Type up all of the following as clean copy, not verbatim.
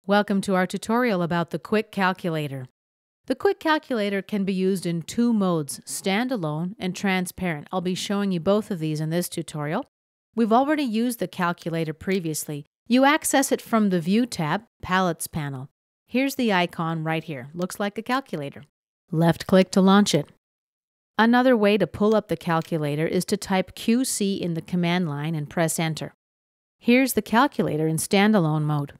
Welcome to our tutorial about the Quick Calculator. The Quick Calculator can be used in two modes, standalone and transparent. I'll be showing you both of these in this tutorial. We've already used the calculator previously. You access it from the View tab, Palettes panel. Here's the icon right here. Looks like a calculator. Left-click to launch it. Another way to pull up the calculator is to type QC in the command line and press Enter. Here's the calculator in standalone mode.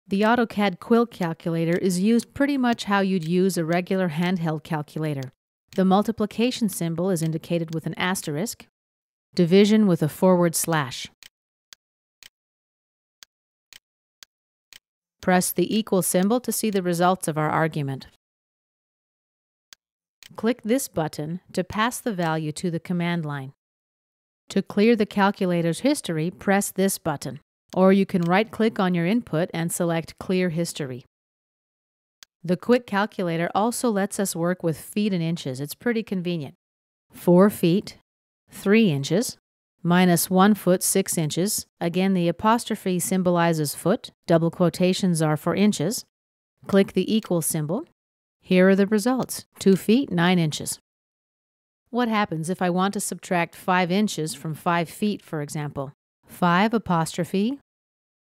The AutoCAD quill calculator is used pretty much how you'd use a regular handheld calculator. The multiplication symbol is indicated with an asterisk, division with a /. Press the equal symbol to see the results of our argument. Click this button to pass the value to the command line. To clear the calculator's history, press this button. Or you can right-click on your input and select Clear History. The Quick Calculator also lets us work with feet and inches. It's pretty convenient. 4 feet, 3 inches, minus 1 foot, 6 inches. Again, the apostrophe symbolizes foot. Double quotations are for inches. Click the equal symbol. Here are the results. 2 feet, 9 inches. What happens if I want to subtract 5 inches from 5 feet, for example? 5 apostrophe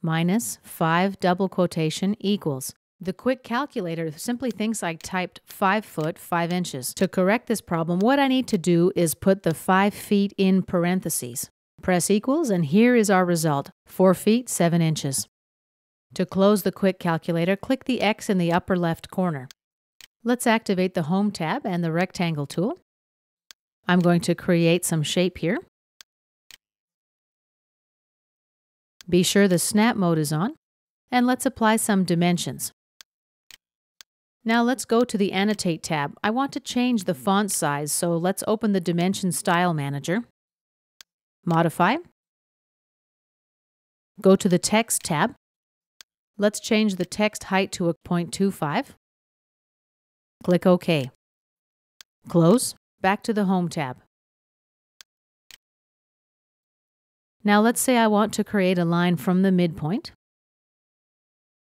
minus 5 double quotation equals. The Quick Calculator simply thinks I typed 5 foot 5 inches. To correct this problem, what I need to do is put the 5 feet in parentheses. Press equals, and here is our result, 4 feet 7 inches. To close the Quick Calculator, click the X in the upper left corner. Let's activate the Home tab and the Rectangle tool. I'm going to create some shape here. Be sure the snap mode is on, and let's apply some dimensions. Now let's go to the Annotate tab. I want to change the font size, so let's open the Dimension Style Manager. Modify. Go to the Text tab. Let's change the text height to a 0.25. Click OK. Close. Back to the Home tab. Now let's say I want to create a line from the midpoint.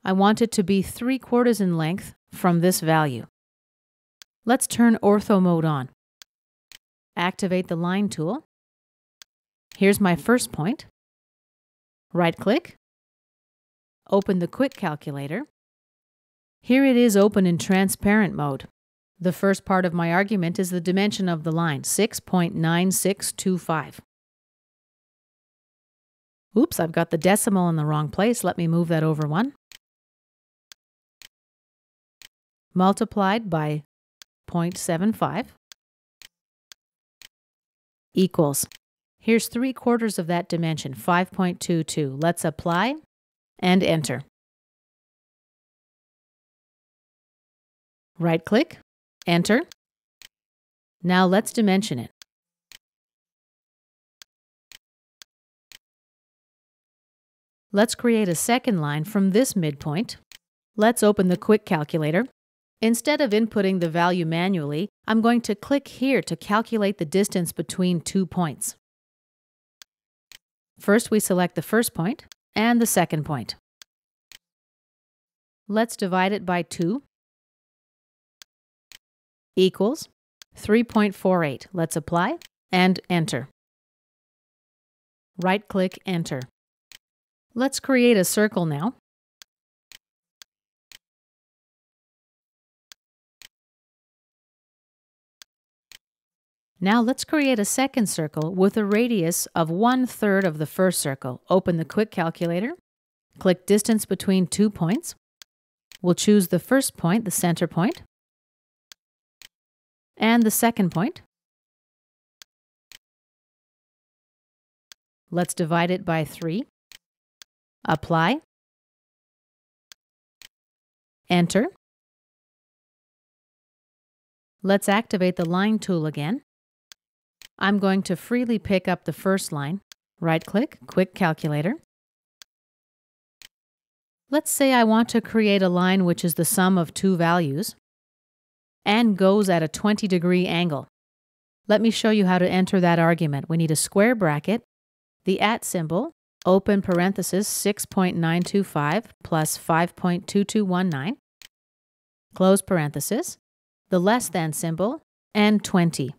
I want it to be 3/4 in length from this value. Let's turn Ortho mode on. Activate the Line tool. Here's my first point. Right-click. Open the Quick Calculator. Here it is open in transparent mode. The first part of my argument is the dimension of the line, 6.9625. Oops, I've got the decimal in the wrong place. Let me move that over 1. Multiplied by 0.75 equals. Here's 3/4 of that dimension, 5.22. Let's apply and enter. Right-click, enter. Now let's dimension it. Let's create a second line from this midpoint. Let's open the Quick Calculator. Instead of inputting the value manually, I'm going to click here to calculate the distance between 2 points. First, we select the first point and the second point. Let's divide it by 2 equals 3.48. Let's apply and enter. Right-click, enter. Let's create a circle now. Now let's create a second circle with a radius of 1/3 of the first circle. Open the Quick Calculator. Click Distance between 2 points. We'll choose the first point, the center point, and the second point. Let's divide it by 3. Apply. Enter. Let's activate the Line tool again. I'm going to freely pick up the first line. Right-click, Quick Calculator. Let's say I want to create a line which is the sum of 2 values and goes at a 20-degree angle. Let me show you how to enter that argument. We need a square bracket, the @ symbol, open parenthesis 6.925 plus 5.2219, close parenthesis, the less than symbol, and 20.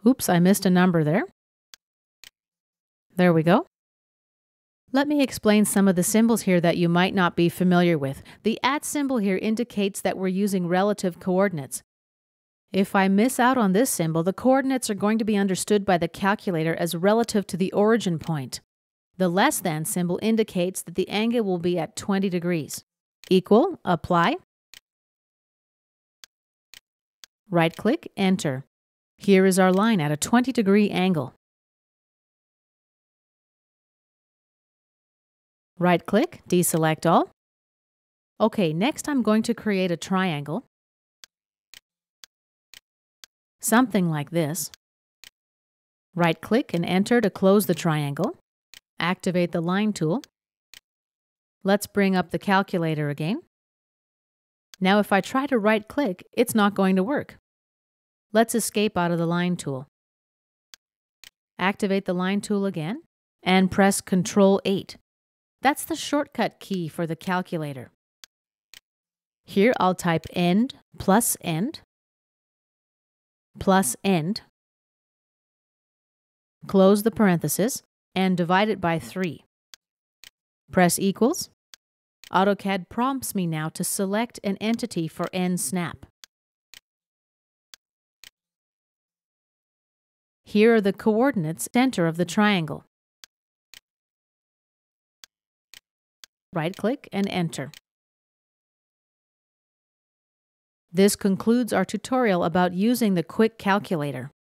Oops, I missed a number there. There we go. Let me explain some of the symbols here that you might not be familiar with. The @ symbol here indicates that we're using relative coordinates. If I miss out on this symbol, the coordinates are going to be understood by the calculator as relative to the origin point. The less than symbol indicates that the angle will be at 20 degrees. Equal, apply. Right-click, enter. Here is our line at a 20-degree angle. Right-click, deselect all. Okay, next I'm going to create a triangle. Something like this. Right-click and enter to close the triangle. Activate the line tool. Let's bring up the calculator again. Now if I try to right-click, it's not going to work. Let's escape out of the line tool. Activate the line tool again and press Ctrl-8. That's the shortcut key for the calculator. Here I'll type end plus end, close the parenthesis, and divide it by 3. Press equals. AutoCAD prompts me now to select an entity for end snap. Here are the coordinates center of the triangle. Right-click and enter. This concludes our tutorial about using the quick calculator.